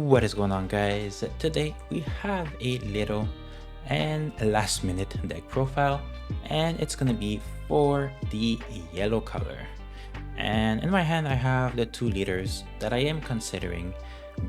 What is going on, guys? Today we have a little and last minute deck profile, and it's gonna be for the yellow color. And in my hand I have the 2 leaders that I am considering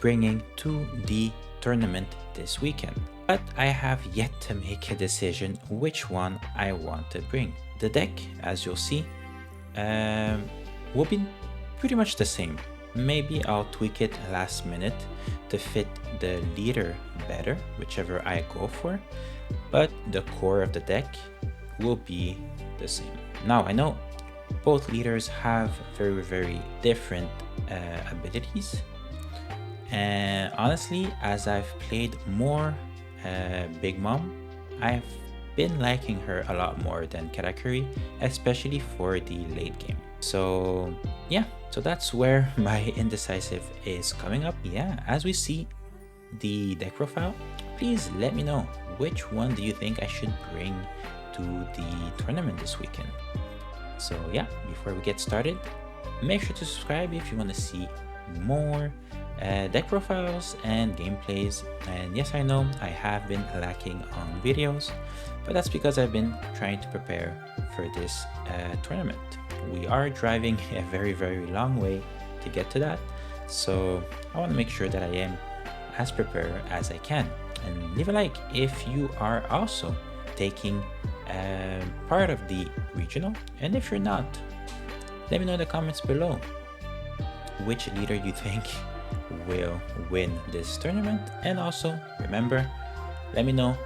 bringing to the tournament this weekend, but I have yet to make a decision which one I want to bring. The deck, as you'll see, will be pretty much the same. Maybe I'll tweak it last minute to fit the leader better, whichever I go for, but the core of the deck will be the same. Now, I know both leaders have very different abilities, and honestly, as I've played more Big Mom, I've been liking her a lot more than Karakuri, especially for the late game. So yeah, so that's where my indecisive is coming up. Yeah, as we see the deck profile, please let me know which one do you think I should bring to the tournament this weekend. So yeah, before we get started, make sure to subscribe if you want to see more deck profiles and gameplays. And yes, I know I have been lacking on videos, but that's because I've been trying to prepare for this tournament. We are driving a very long way to get to that, so I want to make sure that I am as prepared as I can. And leave a like if you are also taking part of the regional, and if you're not, let me know in the comments below which leader you think will win this tournament. And also remember, let me know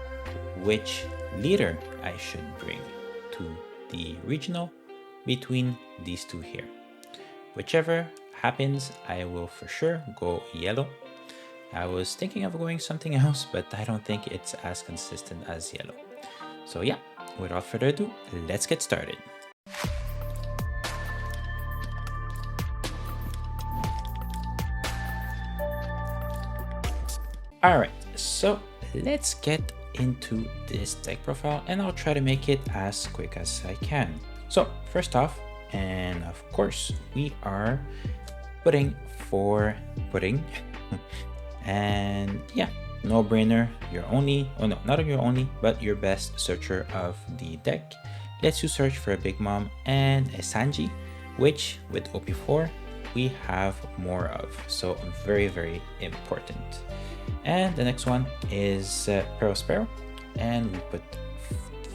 which leader I should bring to the regional between these two here. Whichever happens, I will for sure go yellow. I was thinking of going something else, but I don't think it's as consistent as yellow. So yeah, without further ado, let's get started. Alright, so let's get into this deck profile, and I'll try to make it as quick as I can. So first off, and of course, we are putting for pudding. And yeah, no brainer, your only, oh no, not your only, but your best searcher of the deck lets you search for a Big Mom and a Sanji, which with OP04 we have more of, so very important. And the next one is Pearl, and we put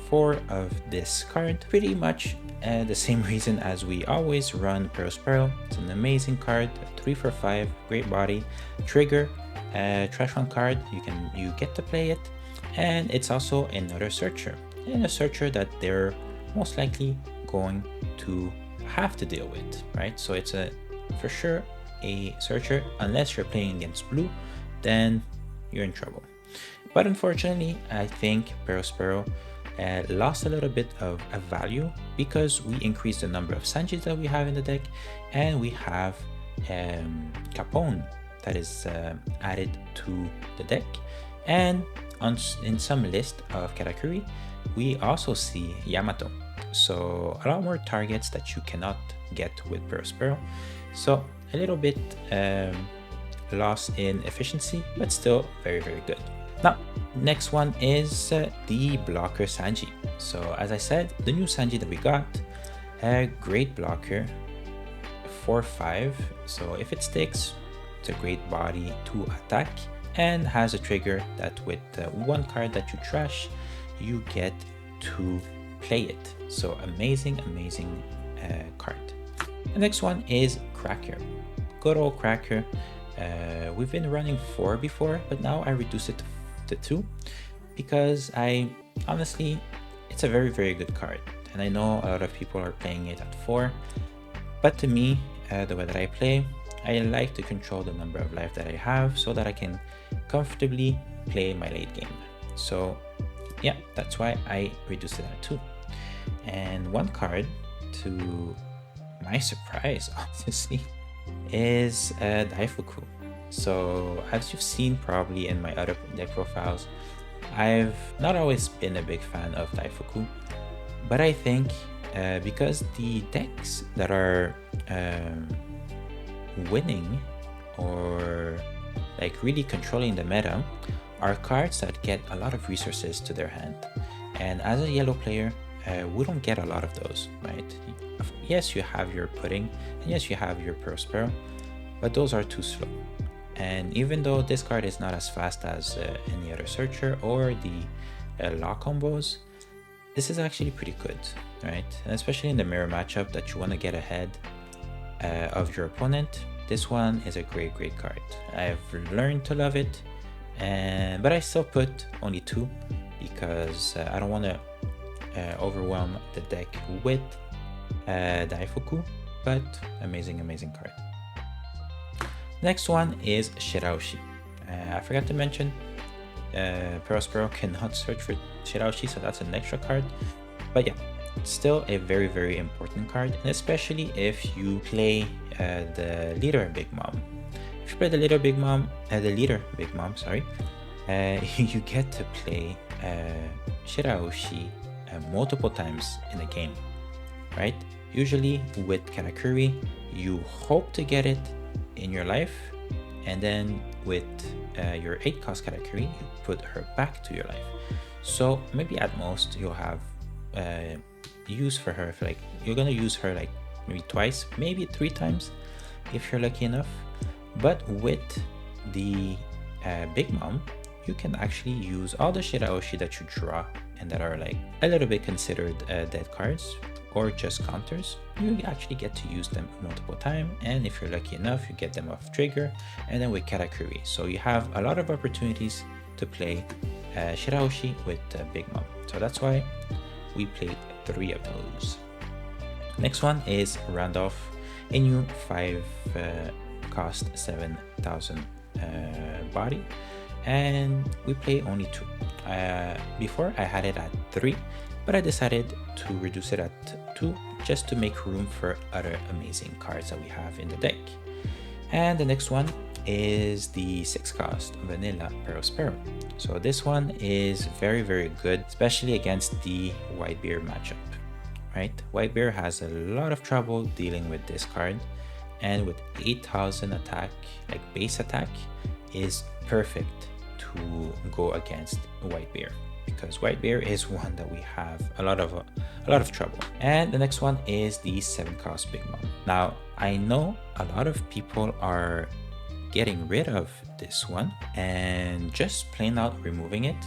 4 of this card. Pretty much the same reason as we always run Pearl. It's an amazing card, 3 for 5, great body, trigger, trash one card. You get to play it, and it's also another searcher, and a searcher that they're most likely going to have to deal with, right? So it's for sure a searcher. Unless you're playing against blue, then you're in trouble. But unfortunately, I think Pearl lost a little bit of a value because we increased the number of Sanjis that we have in the deck, and we have Capone that is added to the deck. And in some list of Karakuri, we also see Yamato. So a lot more targets that you cannot get with Pearl. So a little bit loss in efficiency, but still very good. Now, next one is the blocker Sanji. So as I said, the new Sanji that we got, a great blocker, 4/5. So if it sticks, it's a great body to attack, and has a trigger that with one card that you trash, you get to play it. So amazing card. The next one is Cracker. Good old Cracker. We've been running 4 before, but now I reduce it to 2 because honestly, it's a very good card, and I know a lot of people are playing it at 4, but to me, the way that I play, I like to control the number of life that I have so that I can comfortably play my late game. So yeah, that's why I reduced it at 2. And one card, to my surprise honestly, is Daifuku. So as you've seen probably in my other deck profiles, I've not always been a big fan of Daifuku, but I think because the decks that are winning or like really controlling the meta, are cards that get a lot of resources to their hand. And as a yellow player, we don't get a lot of those, right? Yes, you have your Pudding, and yes, you have your Prospero, but those are too slow. And even though this card is not as fast as any other searcher or the lock combos, this is actually pretty good, right? And especially in the mirror matchup that you want to get ahead of your opponent, this one is a great card. I've learned to love it, but I still put only 2 because I don't want to overwhelm the deck with Daifuku, but amazing card. Next one is Shiraoshi. I forgot to mention Prospero cannot search for Shiraoshi, so that's an extra card. But yeah, still a very important card, and especially if you play the leader Big Mom. If you play the leader Big Mom, sorry, you get to play Shiraoshi multiple times in a game, right? Usually with Karakuri, you hope to get it in your life, and then with your 8-cost Karakuri, you put her back to your life. So maybe at most you'll have use for her, for like you're gonna use her like maybe twice, maybe 3 times if you're lucky enough. But with the Big Mom, you can actually use all the Shiraoshi that you draw and that are like a little bit considered dead cards or just counters. You actually get to use them multiple times, and if you're lucky enough, you get them off trigger, and then with Karakuri. So you have a lot of opportunities to play Shiraoshi with Big Mom. So that's why we played 3 of those. Next one is Randolph, a new 5 cost 7,000 body, and we play only 2. Before I had it at 3, but I decided to reduce it at 2 just to make room for other amazing cards that we have in the deck. And the next one is the 6-cost Vanilla Prospero. So this one is very good, especially against the Whitebeard matchup, right? Whitebeard has a lot of trouble dealing with this card, and with 8,000 attack, like base attack, is perfect to go against Whitebeard, because Whitebeard is one that we have a lot of trouble. And the next one is the 7-cost Big Mom. Now I know a lot of people are getting rid of this one and just plain out removing it,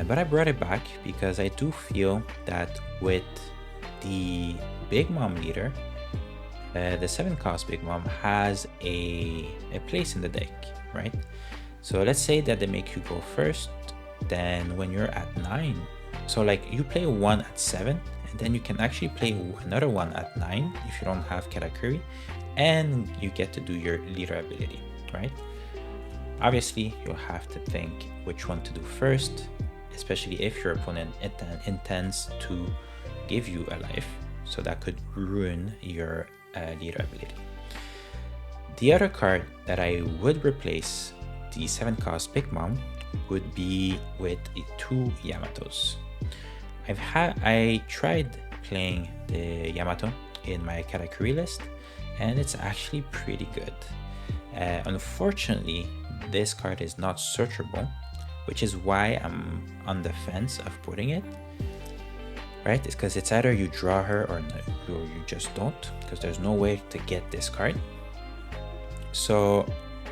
but I brought it back because I do feel that with the Big Mom leader, the 7-cost Big Mom has a place in the deck, right? So let's say that they make you go first, then when you're at 9, so like you play 1 at 7, and then you can actually play another 1 at 9 if you don't have Karakuri, and you get to do your leader ability, right? Obviously you'll have to think which one to do first, especially if your opponent intends to give you a life, so that could ruin your leader ability. The other card that I would replace the 7-cost Big Mom would be with 2 Yamatos. I tried playing the Yamato in my Karakuri list, and it's actually pretty good. Unfortunately, this card is not searchable, which is why I'm on the fence of putting it, right? It's because it's either you draw her or you just don't, because there's no way to get this card. So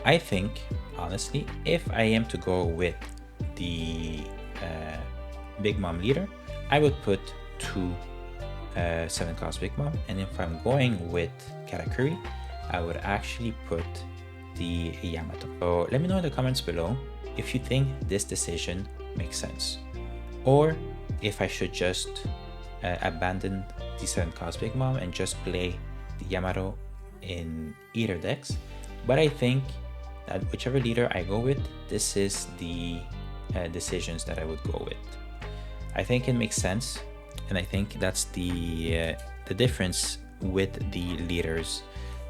I think, honestly, if I am to go with the Big Mom leader, I would put 2 7-cost Big Mom, and if I'm going with Karakuri, I would actually put the Yamato. So let me know in the comments below if you think this decision makes sense, or if I should just abandon the 7-cost Big Mom and just play the Yamato in either decks. But I think that whichever leader I go with, this is the decisions that I would go with. I think it makes sense, and I think that's the difference with the leaders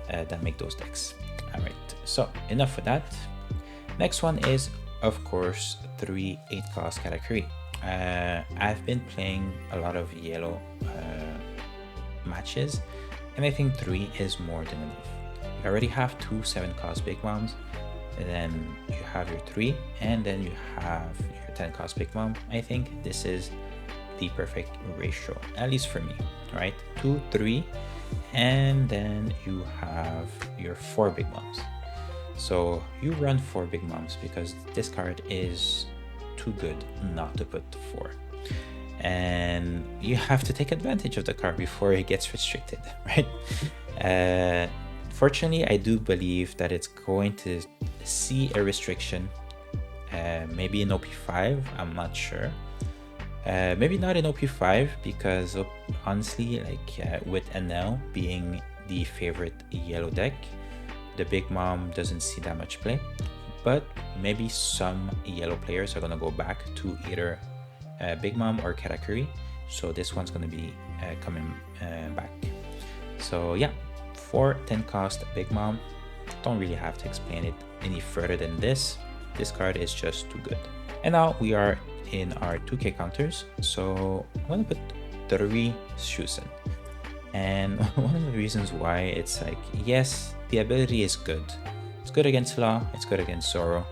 that make those decks. All right, so enough for that. Next one is, of course, 3 8-cost Karakuri. I've been playing a lot of yellow matches, and I think 3 is more than enough. You already have 2 7-cost Big Moms. and then you have your 3, and then you have your 10 cost Big Mom. I think this is the perfect ratio, at least for me, right? 2, 3, and then you have your 4 Big Moms. So you run 4 Big Moms because this card is too good not to put 4. And you have to take advantage of the card before it gets restricted, right? Fortunately, I do believe that it's going to see a restriction, maybe in OP5, I'm not sure. Maybe not in OP5 because honestly, like with NL being the favorite yellow deck, the Big Mom doesn't see that much play. But maybe some yellow players are gonna go back to either Big Mom or Karakuri, so this one's gonna be coming back. So yeah, 4 10 cost Big Mom. Don't really have to explain it any further than this. This card is just too good. And now we are in our 2k counters, so I'm gonna put 3 Shusen. And one of the reasons why, it's like, yes, the ability is good. It's good against Law, it's good against Zoro,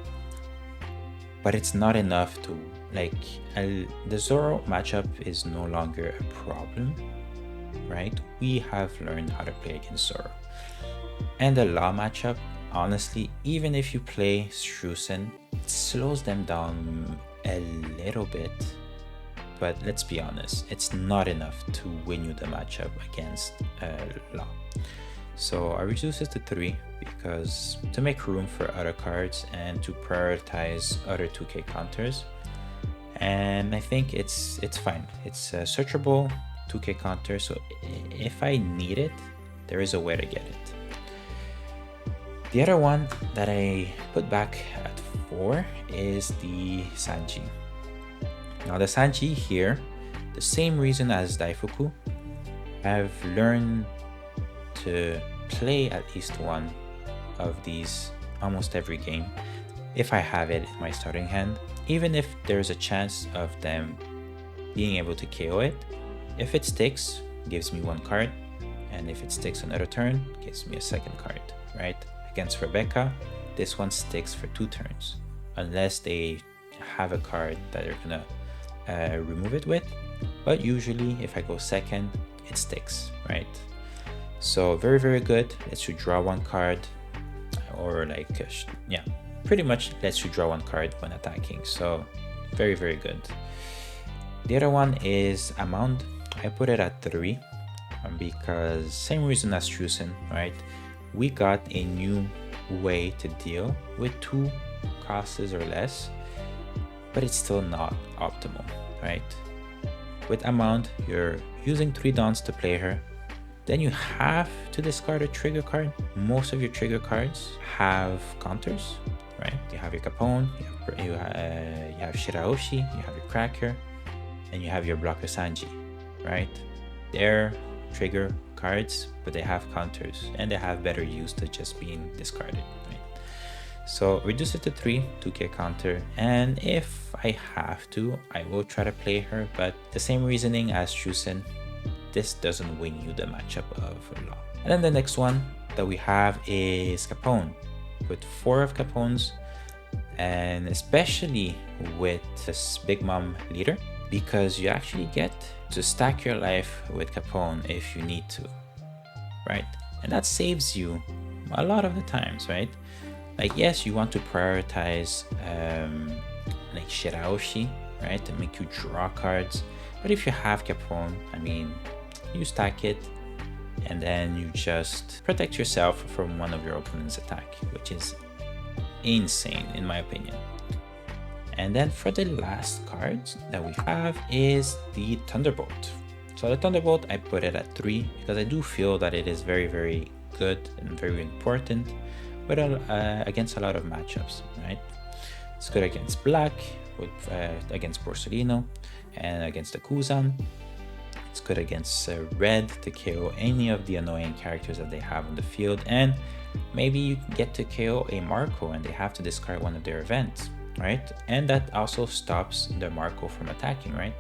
but it's not enough to, like, the Zoro matchup is no longer a problem, right? We have learned how to play against Zoro. And the Law matchup, honestly, even if you play Shusen, it slows them down a little bit, but let's be honest, it's not enough to win you the matchup against Law. So I reduce it to 3 because to make room for other cards and to prioritize other 2k counters. And I think it's fine. It's a searchable 2k counter, so if I need it, there is a way to get it. The other one that I put back at 4 is the Sanji. Now the Sanji here, the same reason as Daifuku, I've learned to play at least one of these almost every game if I have it in my starting hand, even if there's a chance of them being able to KO it. If it sticks, it gives me 1 card, and if it sticks another turn, it gives me a 2nd card, right? Against Rebecca, this one sticks for 2 turns, unless they have a card that they're gonna remove it with, but usually if I go 2nd, it sticks, right? So very, very good. Lets you draw 1 card, or like, yeah, pretty much lets you draw 1 card when attacking. So very, very good. The other one is Amount. I put it at 3 because same reason as Shusen, right? We got a new way to deal with 2 costs or less, but it's still not optimal, right? With Amount, you're using 3 dons to play her. Then you have to discard a trigger card. Most of your trigger cards have counters, right? You have your Capone, you have Shirahoshi, you have your Cracker, and you have your blocker Sanji, right? They're trigger cards, but they have counters, and they have better use to just being discarded, right? So reduce it to 3, 2k counter, and if I have to, I will try to play her, but the same reasoning as Shusen, this doesn't win you the matchup of Law. And then the next one that we have is Capone. With 4 of Capones, and especially with this Big Mom leader, because you actually get to stack your life with Capone if you need to, right? And that saves you a lot of the times, right? Like, yes, you want to prioritize like Shirahoshi, right, to make you draw cards, but if you have Capone, I mean, you stack it and then you just protect yourself from one of your opponent's attack, which is insane in my opinion. And then for the last cards that we have is the Thunderbolt. So the Thunderbolt, I put it at 3 because I do feel that it is very, very good and very important, but against a lot of matchups, right? It's good against Black, with against Borsellino, and against the Kuzan. It's good against Red to KO any of the annoying characters that they have on the field, and maybe you get to KO a Marco and they have to discard one of their events, right? And that also stops the Marco from attacking, right?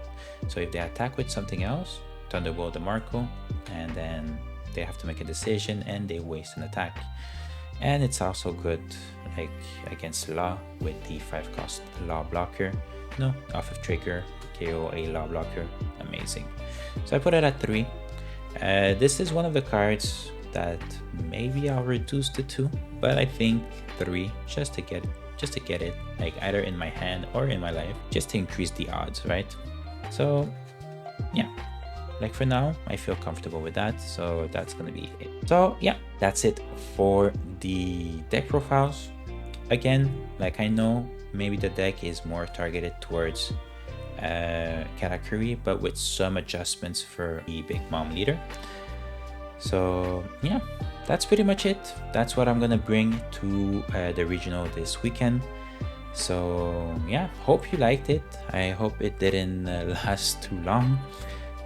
So if they attack with something else, Thunderbolt the Marco, and then they have to make a decision and they waste an attack. And it's also good like against Law with the 5-cost Law blocker. No, off of trigger, KO a Law blocker. Amazing. So I put it at 3. This is one of the cards that maybe I'll reduce to 2, but I think 3 just to get it like either in my hand or in my life, just to increase the odds, right? So yeah, like for now I feel comfortable with that, so that's gonna be it. So yeah, that's it for the deck profiles. Again, like I know maybe the deck is more targeted towards Katakuri, but with some adjustments for the Big Mom leader. So yeah, that's pretty much it. That's what I'm gonna bring to the regional this weekend. So yeah, hope you liked it. I hope it didn't last too long.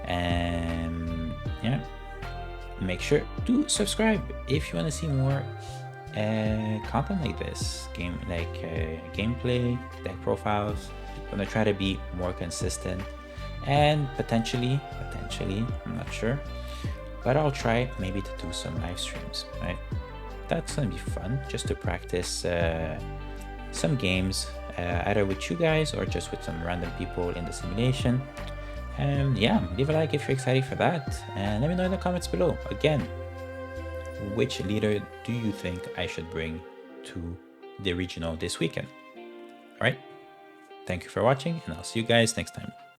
And yeah, make sure to subscribe if you want to see more content like this, gameplay, deck profiles. I'm gonna try to be more consistent, and potentially, I'm not sure, but I'll try maybe to do some live streams, right? That's gonna be fun, just to practice some games, either with you guys or just with some random people in the simulation. And yeah, leave a like if you're excited for that, and let me know in the comments below. Again, which leader do you think I should bring to the regional this weekend? Alright, thank you for watching, and I'll see you guys next time.